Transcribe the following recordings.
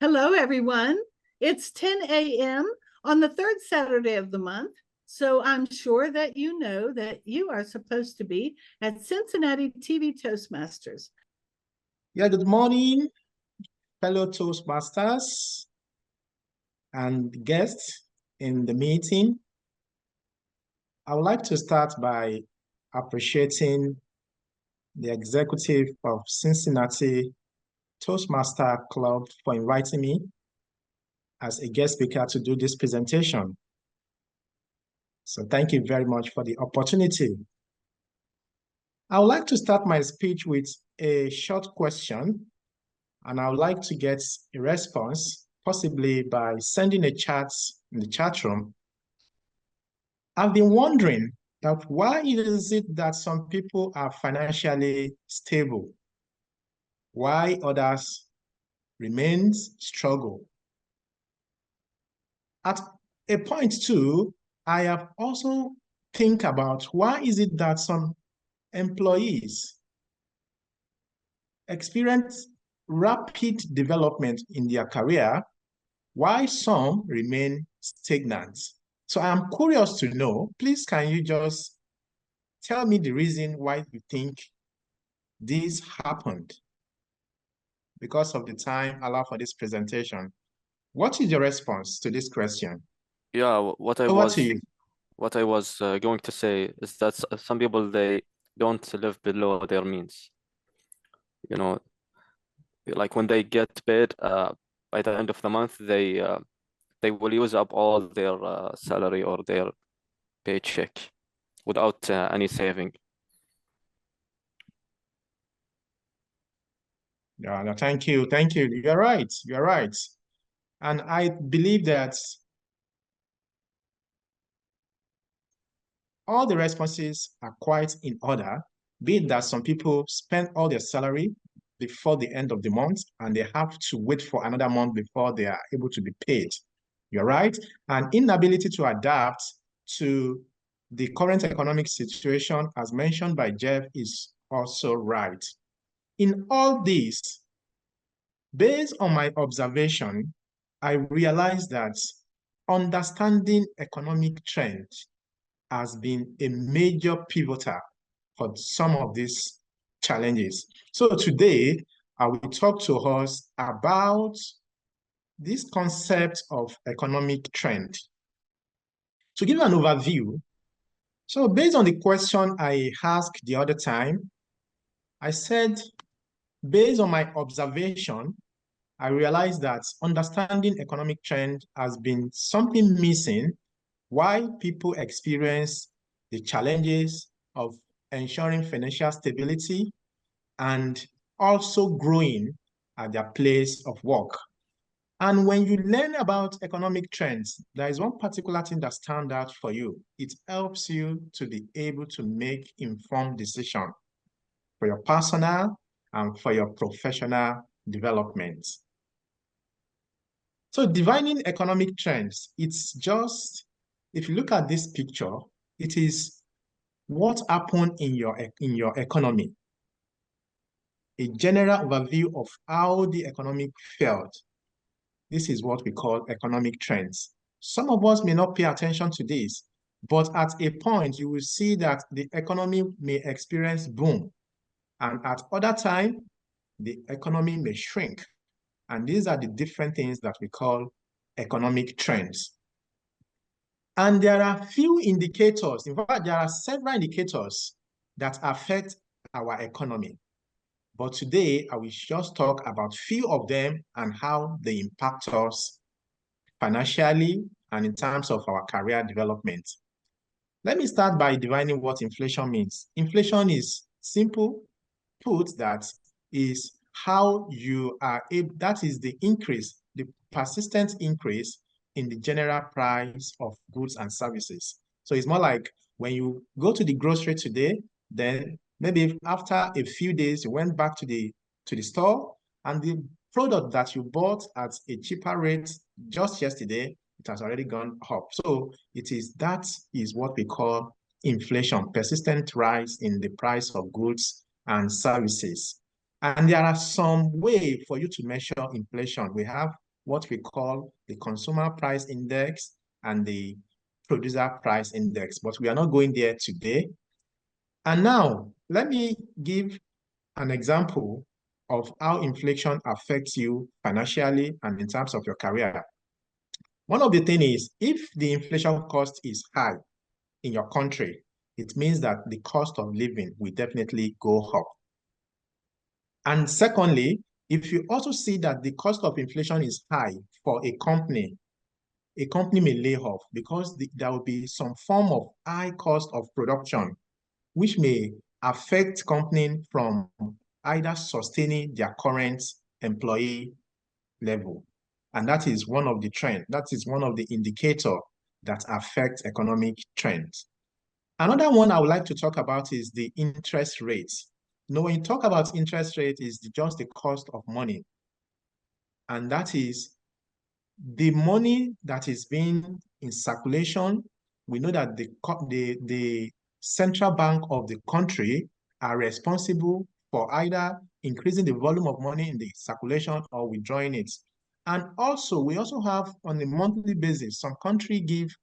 Hello, everyone. It's 10 a.m. on the third Saturday of the month, so I'm sure that you know that you are supposed to be at Cincinnati TV Toastmasters. Yeah, good morning, fellow Toastmasters and guests in the meeting. I would like to start by appreciating the executive of Cincinnati Toastmaster Club for inviting me as a guest speaker to do this presentation. So thank you very much for the opportunity. I would like to start my speech with a short question, and I would like to get a response, possibly by sending a chat in the chat room. I've been wondering that why is it that some people are financially stable, while others remain struggle? At a point too, I have also think about why is it that some employees experience rapid development in their career, while some remain stagnant. So I'm curious to know, please can you just tell me the reason why you think this happened? Because of the time allowed for this presentation, what is your response to this question? Yeah, what I was going to say is that some people, they don't live below their means. You know, like when they get paid by the end of the month, they will use up all their salary or their paycheck without any saving. Yeah, no, thank you. You're right. And I believe that all the responses are quite in order, be it that some people spend all their salary before the end of the month and they have to wait for another month before they are able to be paid. You're right. And inability to adapt to the current economic situation, as mentioned by Jeff, is also right. In all this, based on my observation, I realized that understanding economic trends has been a major pivotal for some of these challenges. So today, I will talk to us about this concept of economic trend. To give an overview, so based on the question I asked the other time, I said, based on my observation, I realized that understanding economic trend has been something missing why people experience the challenges of ensuring financial stability and also growing at their place of work. And when you learn about economic trends, there is one particular thing that stands out for you. It helps you to be able to make informed decisions for your personal and for your professional development. So defining economic trends, it's just, if you look at this picture, it is what happened in your economy. A general overview of how the economy failed. This is what we call economic trends. Some of us may not pay attention to this, but at a point you will see that the economy may experience boom, and at other time, the economy may shrink. And these are the different things that we call economic trends. And there are few indicators, in fact, there are several indicators that affect our economy. But today, I will just talk about few of them and how they impact us financially and in terms of our career development. Let me start by defining what inflation means. Inflation is simple put, that is how you are able, that is the increase, the persistent increase in the general price of goods and services. So it's more like when you go to the grocery today, then maybe after a few days, you went back to the store and the product that you bought at a cheaper rate just yesterday, it has already gone up. So that is what we call inflation, persistent rise in the price of goods and services. And there are some way for you to measure inflation. We have what we call the consumer price index and the producer price index, but we are not going there today. And now, let me give an example of how inflation affects you financially and in terms of your career. One of the things is, if the inflation cost is high in your country, it means that the cost of living will definitely go up. And secondly, if you also see that the cost of inflation is high for a company may lay off because there will be some form of high cost of production, which may affect company from either sustaining their current employee level. And that is one of the trends. That is one of the indicators that affect economic trends. Another one I would like to talk about is the interest rates. Now, when you talk about interest rate, is just the cost of money. And that is the money that is being in circulation. We know that the central bank of the country are responsible for either increasing the volume of money in the circulation or withdrawing it. And also, we also have on a monthly basis, some country give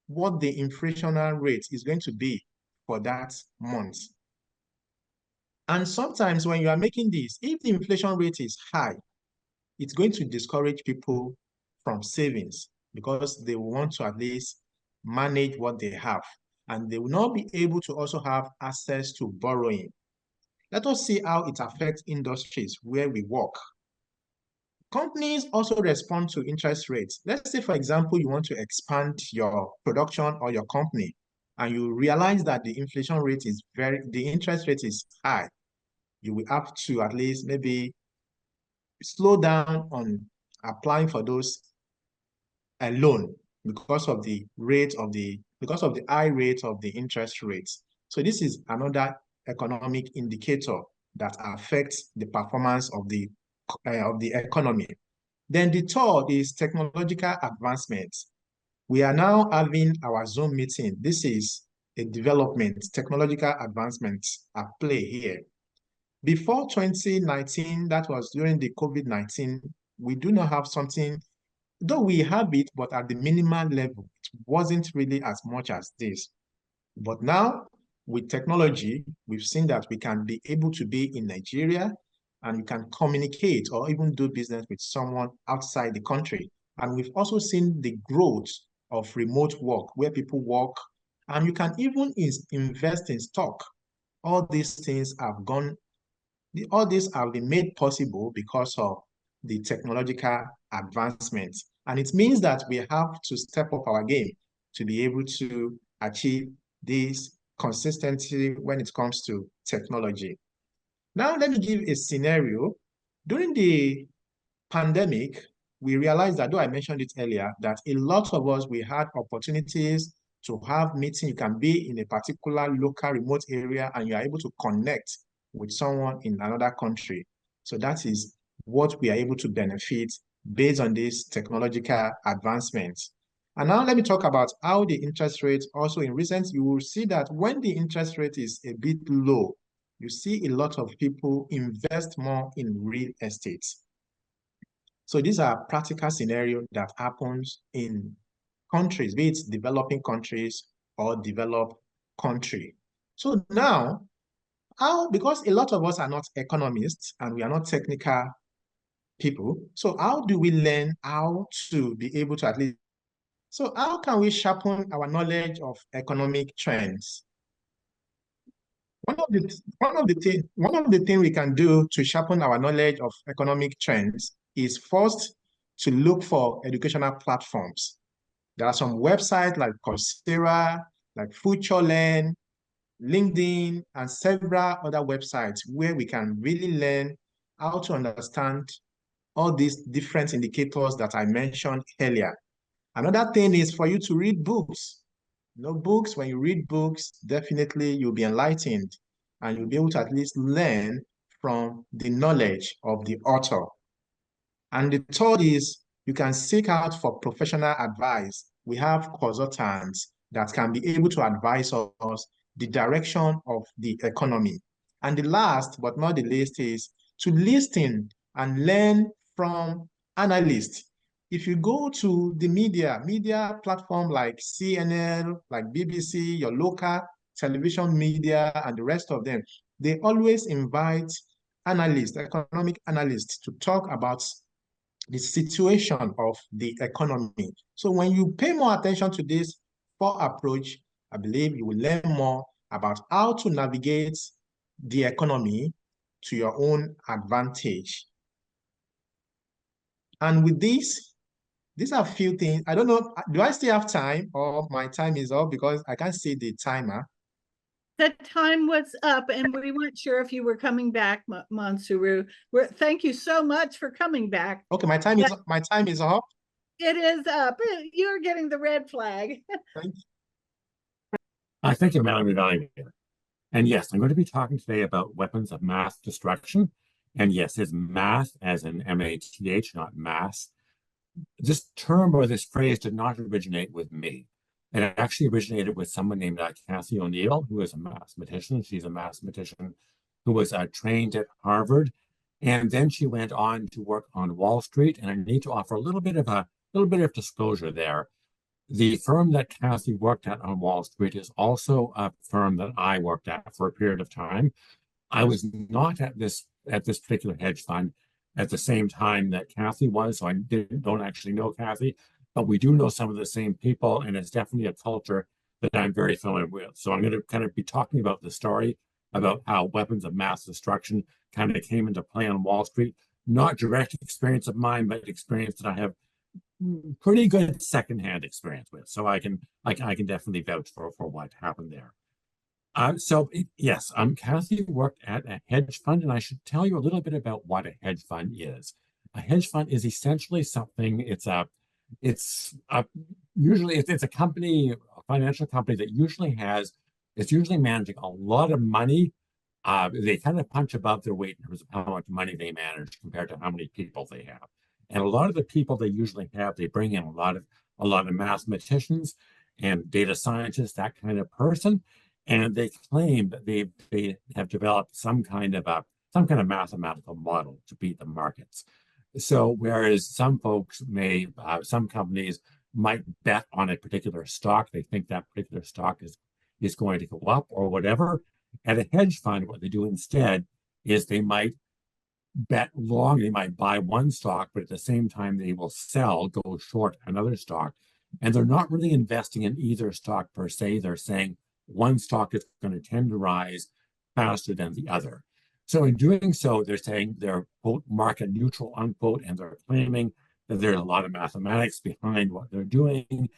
what the inflationary rate is going to be for that month. And sometimes when you are making this, if the inflation rate is high, it's going to discourage people from savings because they will want to at least manage what they have, and they will not be able to also have access to borrowing. Let us see how it affects industries where we work. Companies also respond to interest rates. Let's say, for example, you want to expand your production or your company, and you realize that the inflation rate is the interest rate is high. You will have to at least maybe slow down on applying for those loan because of the high rate of the interest rates. So this is another economic indicator that affects the performance of the economy. Then the third is technological advancements. We are now having our Zoom meeting. This is a development, technological advancements at play here. Before 2019, that was during the COVID-19, we do not have something, though we have it, but at the minimal level. It wasn't really as much as this. But now, with technology, we've seen that we can be able to be in Nigeria and we can communicate or even do business with someone outside the country. And we've also seen the growth of remote work where people work, and you can even invest in stock. All these things have gone all these have been made possible because of the technological advancements. And it means that we have to step up our game to be able to achieve this consistency when it comes to technology. Now, let me give a scenario. During the pandemic, we realized that, though I mentioned it earlier, that a lot of us, we had opportunities to have meetings. You can be in a particular local remote area and you are able to connect with someone in another country. So that is what we are able to benefit based on these technological advancements. And now let me talk about how the interest rate also in recent, you will see that when the interest rate is a bit low, you see a lot of people invest more in real estate. So these are practical scenarios that happens in countries, be it developing countries or developed country. So now, because a lot of us are not economists and we are not technical people, so how do we learn how to be able to at least, so how can we sharpen our knowledge of economic trends? One of the things we can do to sharpen our knowledge of economic trends is first to look for educational platforms. There are some websites like Coursera, like FutureLearn, LinkedIn, and several other websites where we can really learn how to understand all these different indicators that I mentioned earlier. Another thing is for you to read books. Books, when you read books, definitely you'll be enlightened and you'll be able to at least learn from the knowledge of the author. And the third is you can seek out for professional advice. We have consultants that can be able to advise us the direction of the economy. And the last but not the least is to listen and learn from analysts. if you go to the media platform like CNN, like BBC, your local television media, and the rest of them, they always invite analysts, economic analysts, to talk about the situation of the economy. So when you pay more attention to this approach, I believe you will learn more about how to navigate the economy to your own advantage. And with this, these are a few things. I don't know, do I still have time or my time is up because I can't see the timer? The time was up and we weren't sure if you were coming back, Monsuru. Thank you so much for coming back. Okay, my time is up. It is up. You're getting the red flag. Thank you. Thank you, Madam Evaluator. And yes, I'm going to be talking today about weapons of mass destruction. And yes, it's math as in M-A-T-H, not mass. This term or this phrase did not originate with me. It actually originated with someone named Cathy O'Neil, who is a mathematician. She's a mathematician who was trained at Harvard. And then she went on to work on Wall Street. And I need to offer a little bit of disclosure there. The firm that Cathy worked at on Wall Street is also a firm that I worked at for a period of time. I was not at this particular hedge fund at the same time that Cathy was, so I don't actually know Cathy, but we do know some of the same people, and it's definitely a culture that I'm very familiar with. So I'm going to kind of be talking about the story about how weapons of mass destruction kind of came into play on Wall Street. Not direct experience of mine, but experience that I have pretty good secondhand experience with. So I can definitely vouch for what happened there. Yes, Cathy worked at a hedge fund, and I should tell you a little bit about what a hedge fund is. A hedge fund is essentially something. It's a company, a financial company that it's usually managing a lot of money. They kind of punch above their weight in terms of how much money they manage compared to how many people they have. And a lot of the people they usually have, they bring in a lot of mathematicians and data scientists, that kind of person. And they claim that they have developed some kind of mathematical model to beat the markets. So whereas some companies might bet on a particular stock, they think that particular stock is going to go up or whatever. At a hedge fund, what they do instead is they might bet long, they might buy one stock, but at the same time they will go short another stock. And they're not really investing in either stock per se. They're saying one stock is going to tend to rise faster than the other. So in doing so, they're saying they're, quote, market neutral, unquote, and they're claiming that there's a lot of mathematics behind what they're doing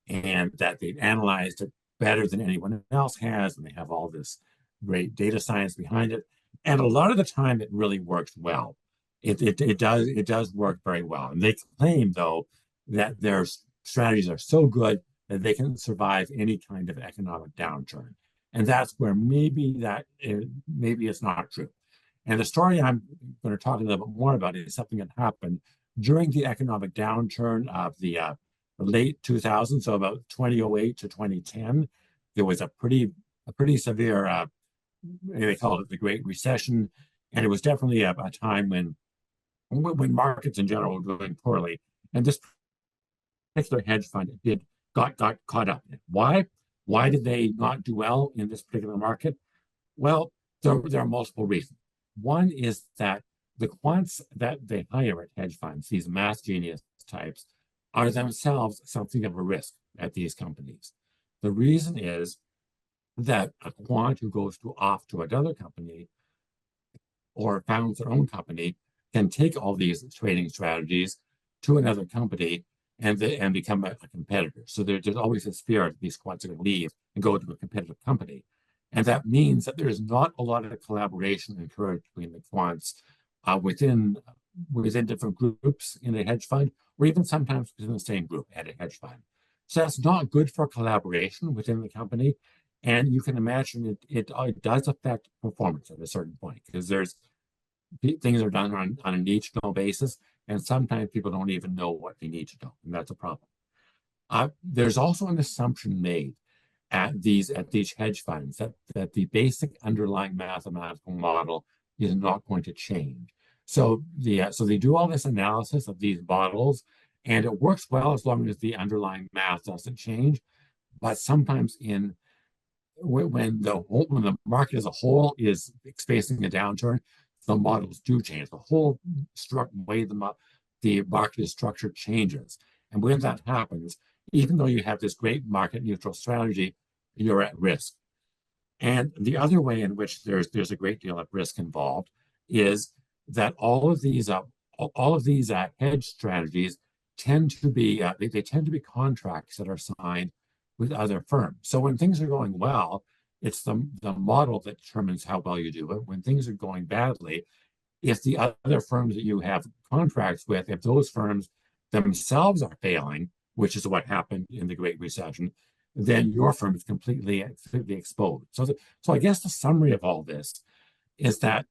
and that they've analyzed it better than anyone else has, and they have all this great data science behind it. And a lot of the time, it really works well. It does work very well. And they claim, though, that their strategies are so good that they can survive any kind of economic downturn. And that's where maybe it's not true. And the story I'm going to talk a little bit more about is something that happened during the economic downturn of the late 2000s, so about 2008 to 2010. There was a pretty severe, they called it the Great Recession, and it was definitely a time when markets in general were doing poorly. And this particular hedge fund got caught up in it. Why? Why did they not do well in this particular market? Well, there are multiple reasons. One is that the quants that they hire at hedge funds, these math genius types, are themselves something of a risk at these companies. The reason is that a quant who goes off to another company or founds their own company can take all these trading strategies to another company and become a competitor. So there's always this fear that these quants are going to leave and go to a competitive company. And that means that there's not a lot of collaboration encouraged between the quants within different groups in a hedge fund, or even sometimes within the same group at a hedge fund. So that's not good for collaboration within the company. And you can imagine it does affect performance at a certain point, because things are done on a need-to-know basis, and sometimes people don't even know what they need to know, and that's a problem. There's also an assumption made at these hedge funds that the basic underlying mathematical model is not going to change. So they do all this analysis of these models, And it works well as long as the underlying math doesn't change. But sometimes when the market as a whole is facing a downturn, the models do change. The whole way the market is structured changes. And when that happens, even though you have this great market neutral strategy, you're at risk. And the other way in which there's a great deal of risk involved is that all of these hedge strategies tend to be they tend to be contracts that are signed with other firms. So when things are going well, it's the model that determines how well you do it. When things are going badly, if the other firms that you have contracts with, if those firms themselves are failing, which is what happened in the Great Recession, then your firm is completely exposed. So I guess the summary of all this is that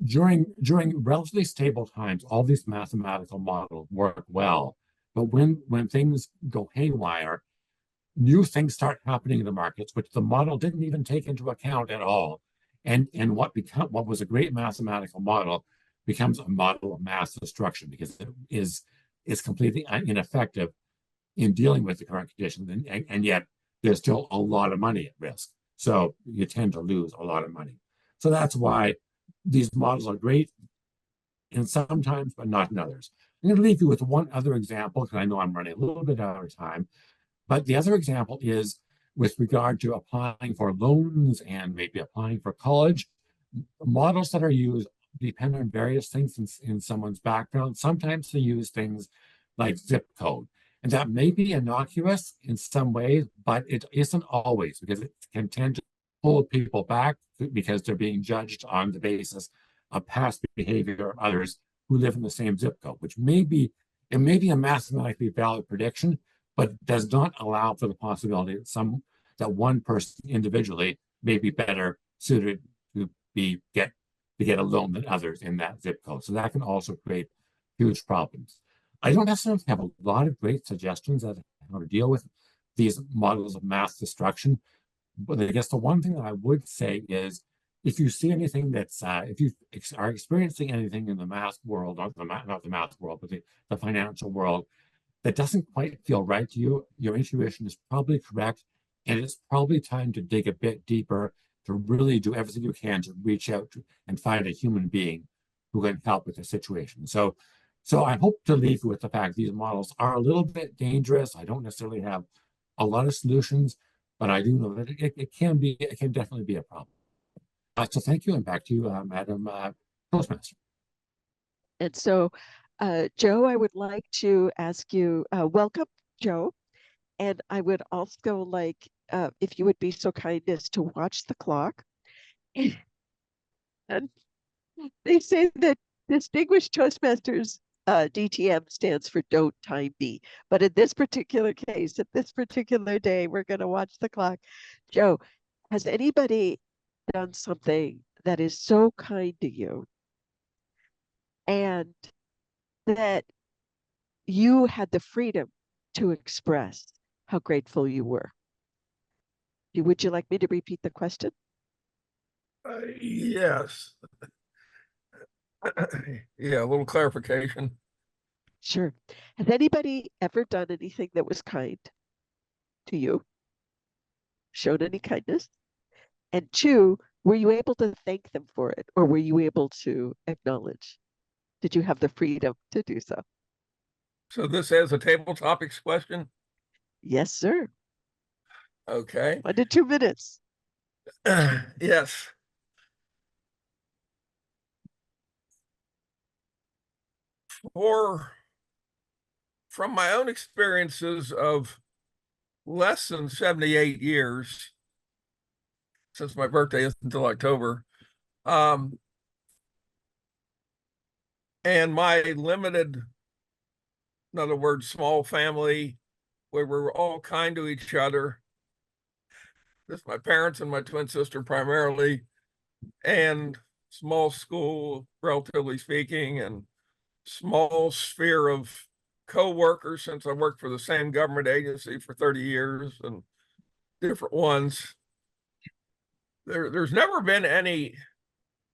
during relatively stable times, all these mathematical models work well. But when things go haywire, new things start happening in the markets, which the model didn't even take into account at all. And what was a great mathematical model becomes a model of mass destruction because it is completely ineffective in dealing with the current conditions, and yet there's still a lot of money at risk. So you tend to lose a lot of money. So that's why these models are great in some times, but not in others. I'm going to leave you with one other example because I know I'm running a little bit out of time. But the other example is with regard to applying for loans and maybe applying for college. Models that are used depend on various things in someone's background. Sometimes they use things like zip code. And that may be innocuous in some ways, but it isn't always, because it can tend to pull people back because they're being judged on the basis of past behavior of others who live in the same zip code, which may be a mathematically valid prediction, but does not allow for the possibility that one person individually may be better suited to get a loan than others in that zip code. So that can also create huge problems. I don't necessarily have a lot of great suggestions on how to deal with these models of mass destruction, but I guess the one thing that I would say is if you see anything that's, if you are experiencing anything in the math world, not the math world, but the financial world, that doesn't quite feel right to you, your intuition is probably correct, and it's probably time to dig a bit deeper to really do everything you can to reach out to and find a human being who can help with the situation. So I hope to leave you with the fact these models are a little bit dangerous. I don't necessarily have a lot of solutions, but I do know that it can definitely be a problem. So thank you, and back to you, Madam Toastmaster. And so, Joe, I would like to ask you, welcome, Joe. And I would also like, if you would be so kind as to watch the clock. And they say that Distinguished Toastmasters DTM stands for Don't Time Me. But in this particular case, at this particular day, we're going to watch the clock. Joe, has anybody done something that is so kind to you and that you had the freedom to express how grateful you were? Would you like me to repeat the question? Yes. Yeah, a little clarification. Sure. Has anybody ever done anything that was kind to you? Showed any kindness? And two, were you able to thank them for it, or were you able to acknowledge? Did you have the freedom to do so? So this is a table topics question? Yes, sir. Okay. 1 to 2 minutes. Yes. From my own experiences of less than 78 years, since my birthday isn't until October, and my limited, in other words, small family, where we're all kind to each other, just my parents and my twin sister primarily, and small school, relatively speaking, and small sphere of co-workers, since I worked for the same government agency for 30 years and different ones. There's never been any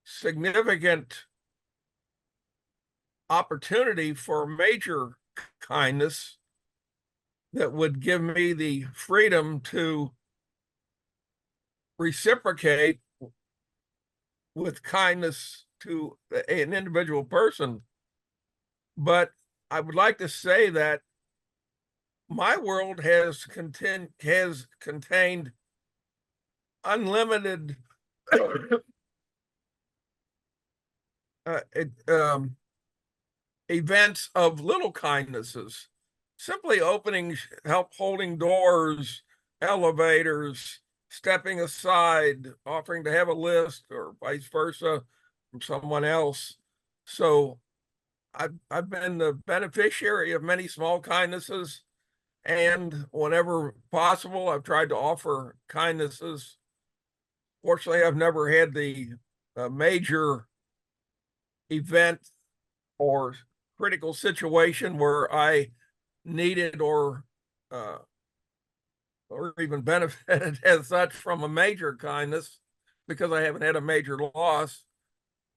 significant opportunity for major kindness that would give me the freedom to reciprocate with kindness to an individual person. But I would like to say that my world has contained unlimited events of little kindnesses, simply opening, help holding doors, elevators, stepping aside, offering to have a list, or vice versa from someone else. So I've been the beneficiary of many small kindnesses, and whenever possible, I've tried to offer kindnesses. Fortunately, I've never had the major event or critical situation where I needed or even benefited as such from a major kindness, because I haven't had a major loss,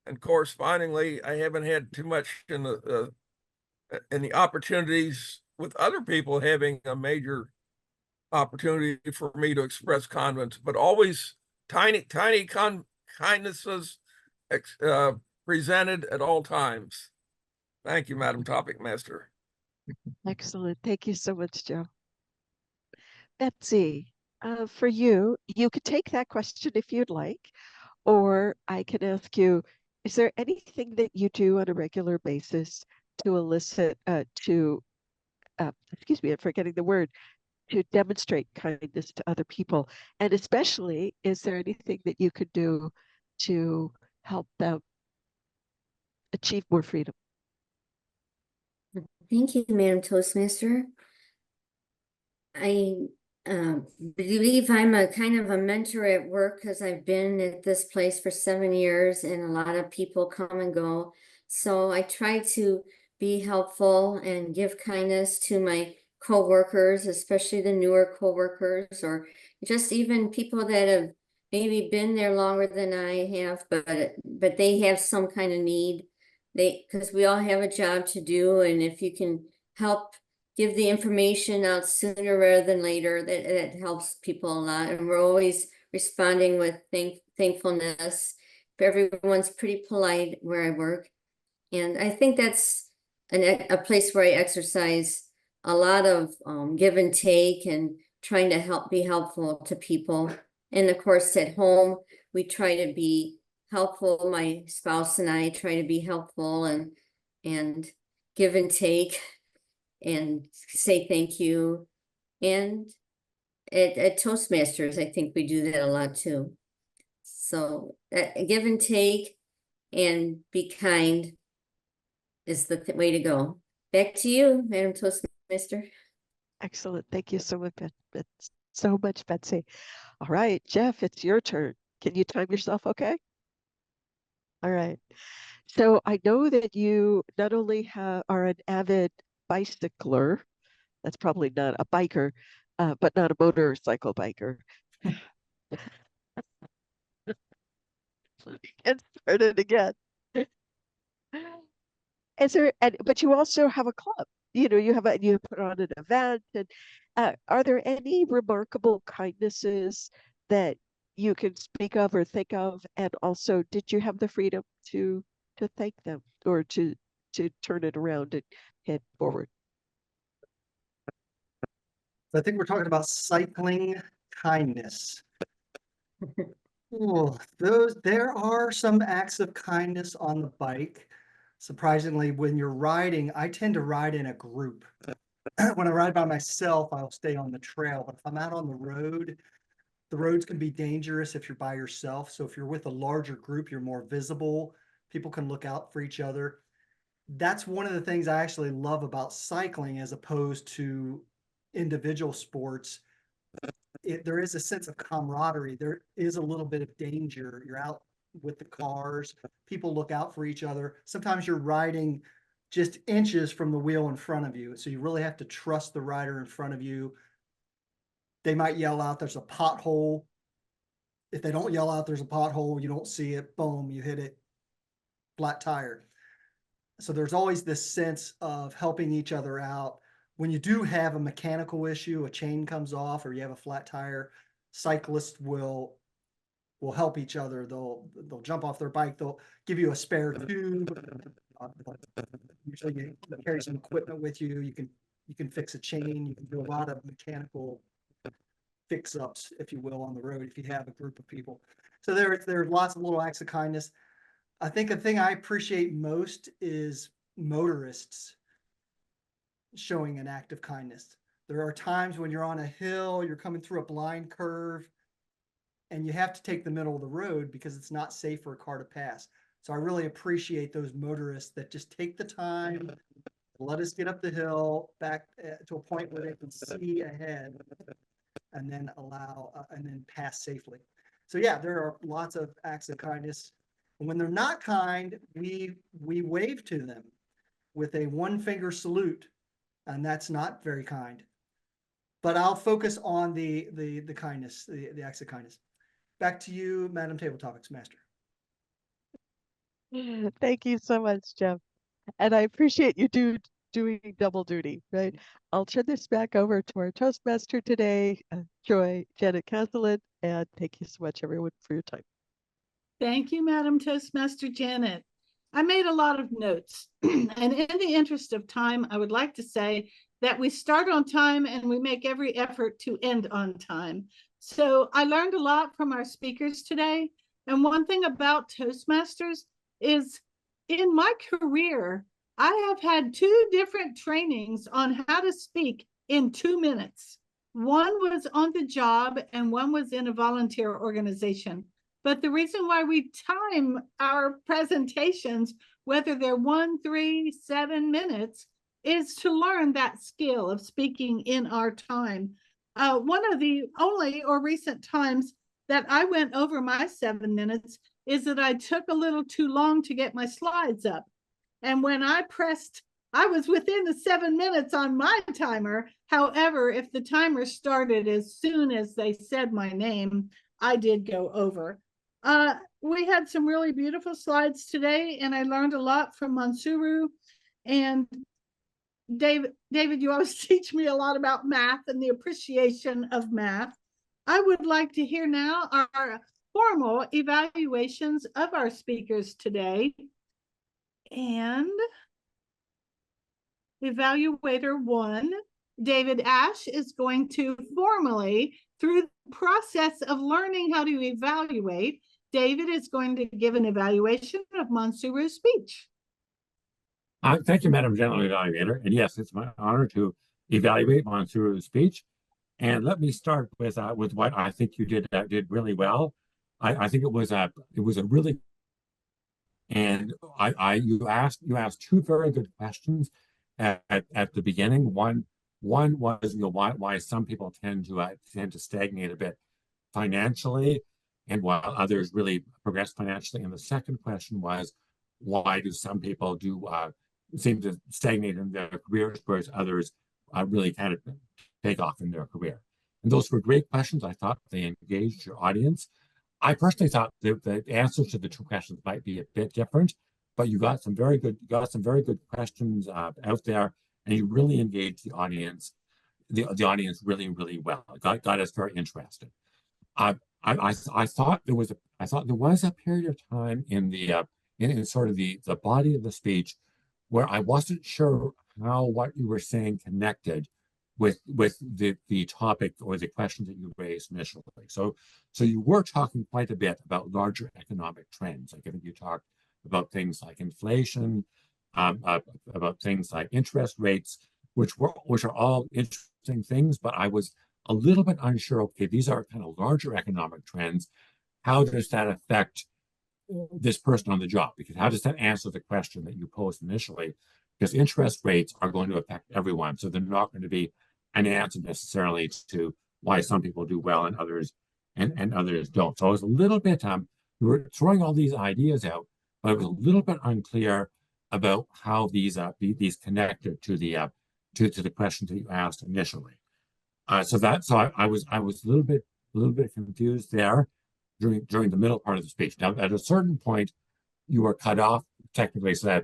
and correspondingly, I haven't had too much in the opportunities with other people having a major opportunity for me to express kindness, but always tiny kindnesses presented at all times. Thank you, Madam Topic Master. Excellent. Thank you so much, Joe. Betsy, for you, you could take that question if you'd like, or I can ask you, is there anything that you do on a regular basis to elicit, excuse me, I'm forgetting the word, to demonstrate kindness to other people? And especially, is there anything that you could do to help them achieve more freedom? Thank you, Madam Toastmaster. I believe I'm a kind of a mentor at work, because I've been at this place for 7 years and a lot of people come and go. So I try to be helpful and give kindness to my co-workers, especially the newer co-workers, or just even people that have maybe been there longer than I have, but they have some kind of need. Because we all have a job to do, and if you can help give the information out sooner rather than later, that helps people a lot. And we're always responding with thankfulness. Everyone's pretty polite where I work, and I think that's a place where I exercise a lot of give and take and trying to be helpful to people. And of course, at home, we try to be helpful. My spouse and I try to be helpful and give and take and say thank you. And at Toastmasters, I think we do that a lot too. So give and take and be kind is the way to go. Back to you, Madam Toastmaster. Excellent. Thank you so much, Betsy. All right, Jeff, it's your turn. Can you time yourself okay? All right. So I know that you not only are an avid bicycler, that's probably not a biker, but not a motorcycle biker. Get started again. But you also have a club. You know, you put on an event, and are there any remarkable kindnesses that you can speak of or think of? And also, did you have the freedom to thank them or to turn it around and head forward? I think we're talking about cycling kindness. Oh, there are some acts of kindness on the bike. Surprisingly, when you're riding, I tend to ride in a group. When I ride by myself, I'll stay on the trail. But if I'm out on the roads can be dangerous if you're by yourself. So if you're with a larger group, you're more visible. People can look out for each other. That's one of the things I actually love about cycling as opposed to individual sports. There is a sense of camaraderie. There is a little bit of danger. You're out with the cars. People look out for each other. Sometimes you're riding just inches from the wheel in front of you. So you really have to trust the rider in front of you. They might yell out, there's a pothole. If they don't yell out, there's a pothole, you don't see it, boom, you hit it, flat tire. So there's always this sense of helping each other out. When you do have a mechanical issue, a chain comes off, or you have a flat tire, cyclists will help each other. They'll jump off their bike. They'll give you a spare tube. Usually you carry some equipment with you. You can fix a chain. You can do a lot of mechanical fix-ups, if you will, on the road if you have a group of people. So there are lots of little acts of kindness. I think the thing I appreciate most is motorists showing an act of kindness. There are times when you're on a hill, you're coming through a blind curve, and you have to take the middle of the road because it's not safe for a car to pass. So I really appreciate those motorists that just take the time, let us get up the hill back to a point where they can see ahead, and then and then pass safely. So yeah, there are lots of acts of kindness. And when they're not kind, we wave to them with a one-finger salute, and that's not very kind. But I'll focus on the kindness, the acts of kindness. Back to you, Madam Table Topics Master. Thank you so much, Jeff. And I appreciate you doing double duty, right? I'll turn this back over to our Toastmaster today, Joy Janet Castellan, and thank you so much, everyone, for your time. Thank you, Madam Toastmaster Janet. I made a lot of notes, and in the interest of time, I would like to say that we start on time and we make every effort to end on time. So I learned a lot from our speakers today. And one thing about Toastmasters is in my career, I have had 2 different trainings on how to speak in 2 minutes. One was on the job and one was in a volunteer organization. But the reason why we time our presentations, whether they're 1, 3, 7 minutes, is to learn that skill of speaking in our time. One of the only or recent times that I went over my 7 minutes is that I took a little too long to get my slides up. And when I pressed, I was within the 7 minutes on my timer. However, if the timer started as soon as they said my name, I did go over. We had some really beautiful slides today, and I learned a lot from Monsuru. And David, you always teach me a lot about math and the appreciation of math. I would like to hear now our formal evaluations of our speakers today. And evaluator 1, David Ash, is going to formally, through the process of learning how to evaluate, David is going to give an evaluation of Monsuru's speech. Thank you, Madam General Evaluator. And yes, it's my honor to evaluate Monsuru's speech. And let me start with what I think you did really well. I think it was a really, and you asked 2 very good questions at the beginning. One was why some people tend to stagnate a bit financially, and while others really progress financially. And the second question was, why do some people seem to stagnate in their careers, whereas others really kind of take off in their career? And those were great questions. I thought they engaged your audience. I personally thought the answers to the 2 questions might be a bit different, but you got some very good questions out there, and you really engaged the audience. The audience really, really well. It got us very interested. I thought there was a period of time in sort of the body of the speech where I wasn't sure how what you were saying connected with the topic or the questions that you raised initially. So you were talking quite a bit about larger economic trends. Like I think you talked about things like inflation, about things like interest rates, which are all interesting things, but I was a little bit unsure. Okay, these are kind of larger economic trends. How does that affect this person on the job? Because how does that answer the question that you posed initially? Because interest rates are going to affect everyone, so they're not going to be an answer necessarily to why some people do well and others don't. So I was a little bit we were throwing all these ideas out, but I was a little bit unclear about how these connected to the questions that you asked initially. So I was a little bit confused there during the middle part of the speech. Now, at a certain point, you were cut off technically, so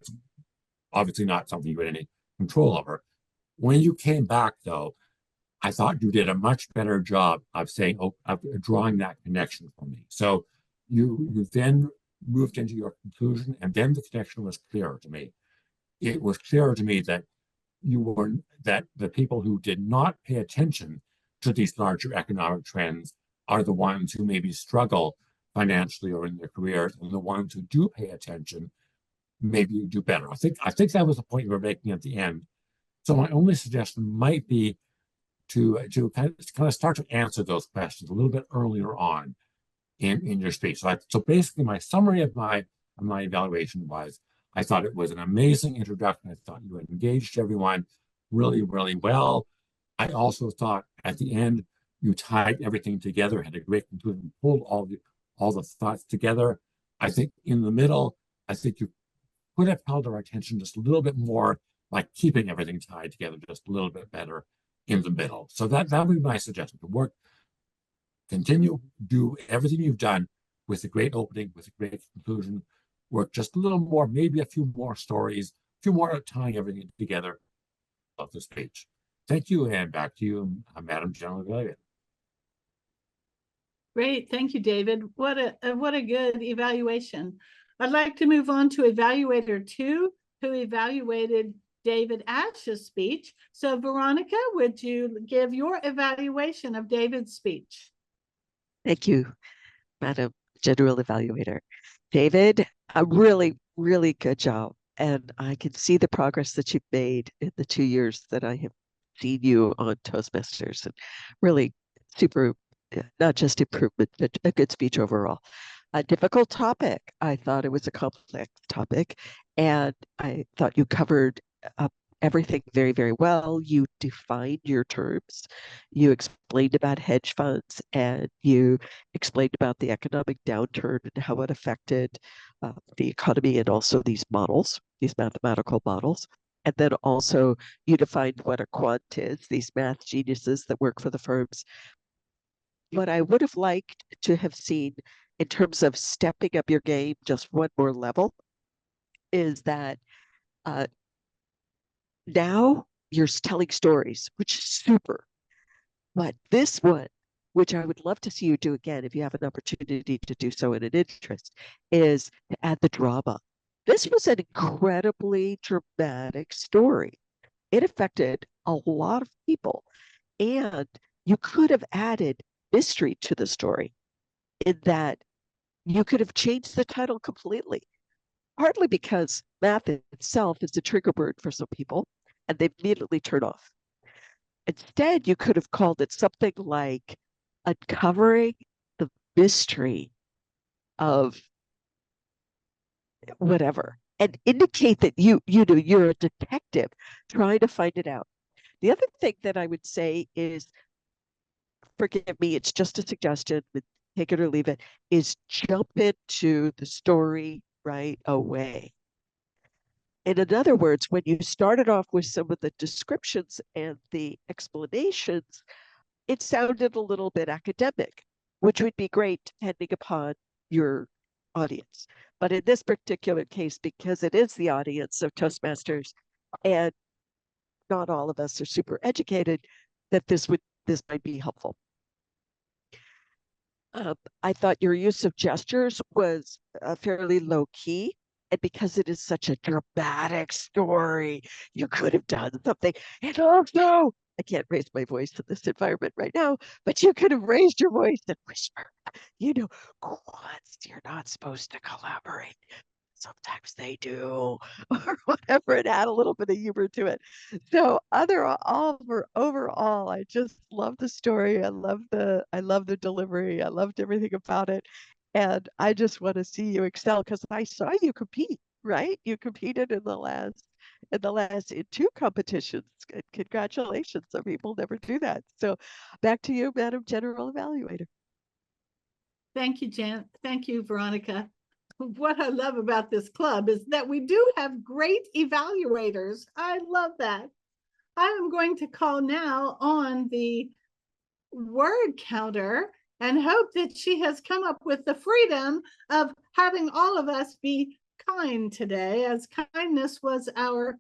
obviously not something you had any control over. When you came back, though, I thought you did a much better job of saying, of drawing that connection for me. So you then moved into your conclusion, and then the connection was clearer to me. It was clearer to me that that the people who did not pay attention to these larger economic trends are the ones who maybe struggle financially or in their careers, and the ones who do pay attention maybe you do better. I think that was the point you were making at the end. So my only suggestion might be to kind of start to answer those questions a little bit earlier on in your speech. So basically, my summary of my evaluation was, I thought it was an amazing introduction. I thought you engaged everyone really, really well. I also thought at the end you tied everything together, had a great conclusion, pulled all the thoughts together. I think in the middle, I think you could have held our attention just a little bit more, like keeping everything tied together just a little bit better in the middle. So that would be my suggestion. To continue, do everything you've done with a great opening, with a great conclusion, work just a little more, maybe a few more stories, a few more tying everything together of this page. Thank you, and back to you, Madam General Evaluator. Great, thank you, David. What a good evaluation. I'd like to move on to evaluator 2, who evaluated David Ash's speech. So Veronica, would you give your evaluation of David's speech? Thank you, Madam General Evaluator. David, a really, really good job. And I can see the progress that you've made in the 2 years that I have seen you on Toastmasters, and really super, not just improvement, but a good speech overall. A difficult topic. I thought it was a complex topic, and I thought you covered everything very, very well. You defined your terms. You explained about hedge funds, and you explained about the economic downturn and how it affected the economy, and also these models, these mathematical models. And then also you defined what a quant is, these math geniuses that work for the firms. What I would have liked to have seen in terms of stepping up your game just one more level is that now you're telling stories, which is super. But this one, which I would love to see you do again if you have an opportunity to do so in an interest, is to add the drama. This was an incredibly dramatic story. It affected a lot of people, and you could have added mystery to the story in that you could have changed the title completely, partly because math itself is a trigger word for some people, and they immediately turn off. Instead, you could have called it something like Uncovering the Mystery of whatever, and indicate that you're a detective trying to find it out. The other thing that I would say is, forgive me, it's just a suggestion, but take it or leave it, is jump into the story right away. And in other words, when you started off with some of the descriptions and the explanations, it sounded a little bit academic, which would be great depending upon your audience. But in this particular case, because it is the audience of Toastmasters, and not all of us are super educated, that this might be helpful. I thought your use of gestures was fairly low key. And because it is such a dramatic story, you could have done something. And also, I can't raise my voice in this environment right now, but you could have raised your voice and whisper, quants, you're not supposed to collaborate. Sometimes they do, or whatever, and add a little bit of humor to it. So overall, I just love the story. I love the delivery. I loved everything about it. And I just want to see you excel, because I saw you compete, right? You competed in the last 2 competitions. Congratulations. Some people never do that. So back to you, Madam General Evaluator. Thank you, Jan. Thank you, Veronica. What I love about this club is that we do have great evaluators. I love that. I am going to call now on the word counter and hope that she has come up with the freedom of having all of us be kind today, as kindness was our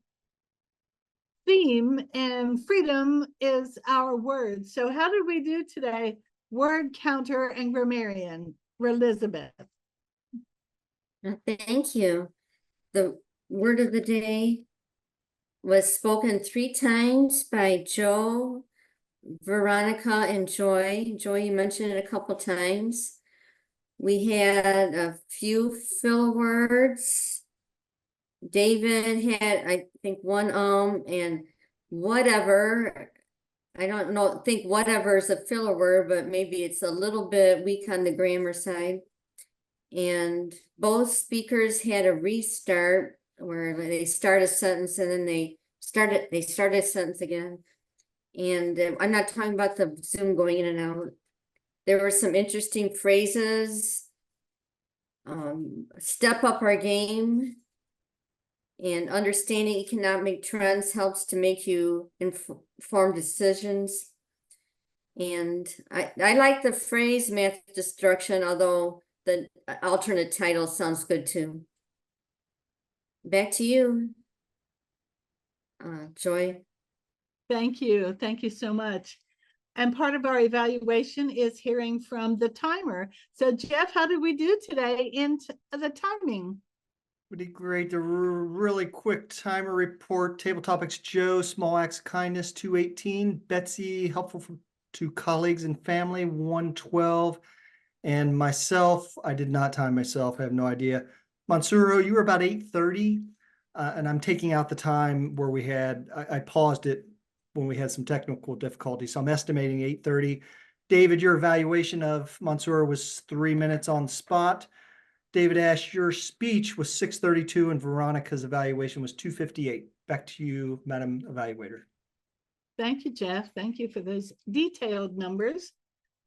theme and freedom is our word. So how did we do today? Word counter and grammarian, Elizabeth. Thank you. The word of the day was spoken 3 times by Joe, Veronica, and Joy. Joy, you mentioned it a couple times. We had a few filler words. David had, I think, one and whatever. I don't know, think whatever is a filler word, but maybe it's a little bit weak on the grammar side. And both speakers had a restart where they start a sentence and then they start a sentence again. And I'm not talking about the Zoom going in and out. There were some interesting phrases. Step up our game. And understanding economic trends helps to make you informed decisions. And I like the phrase math destruction, although the alternate title sounds good too. Back to you, Joy. Thank you. Thank you so much. And part of our evaluation is hearing from the timer. So Jeff, how did we do today in the timing? We did great. The really quick timer report. Table topics: Joe, small acts of kindness, 218. Betsy, helpful to colleagues and family, 112. And myself, I did not time myself. I have no idea. Monsuru, you were about 8:30. And I'm taking out the time where we had, I paused it when we had some technical difficulties. So I'm estimating 8:30. David, your evaluation of Monsuru was 3 minutes on the spot. David Ash, your speech was 6:32 and Veronica's evaluation was 2:58. Back to you, Madam Evaluator. Thank you, Jeff. Thank you for those detailed numbers.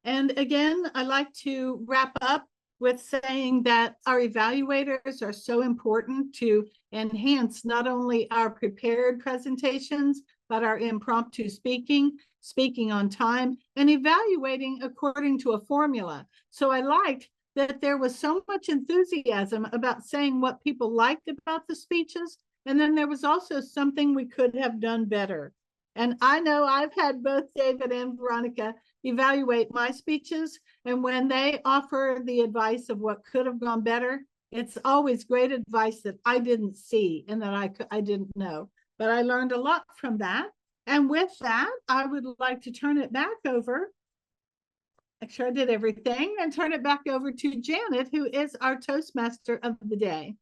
And again, I like to wrap up with saying that our evaluators are so important to enhance not only our prepared presentations, but our impromptu speaking on time, and evaluating according to a formula. So I liked that there was so much enthusiasm about saying what people liked about the speeches. And then there was also something we could have done better. And I know I've had both David and Veronica evaluate my speeches. And when they offer the advice of what could have gone better, it's always great advice that I didn't see and that I didn't know. But I learned a lot from that. And with that, I would like to turn it back over. Make sure I did everything and turn it back over to Janet, who is our Toastmaster of the day.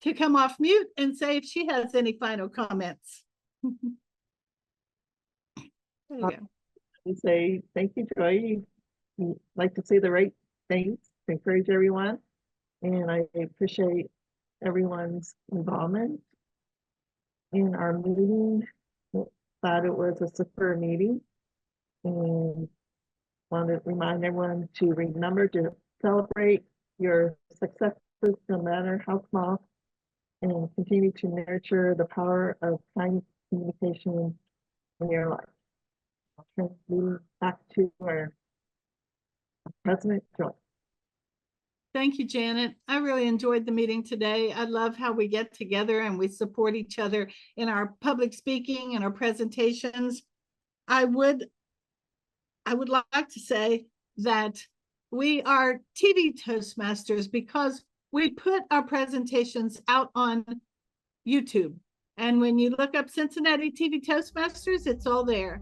To come off mute and say if she has any final comments. There you go. We say thank you, Joy. You like to say the right things to encourage everyone. And I appreciate everyone's involvement in our meeting. Thought it was a superb meeting, and want to remind everyone to remember to celebrate your successes, no matter how small, and continue to nurture the power of kind communication in your life. I'll turn the meeting back to our President Joy. Thank you, Janet. I really enjoyed the meeting today. I love how we get together and we support each other in our public speaking and our presentations. I would like to say that we are TV Toastmasters because we put our presentations out on YouTube. And when you look up Cincinnati TV Toastmasters, it's all there.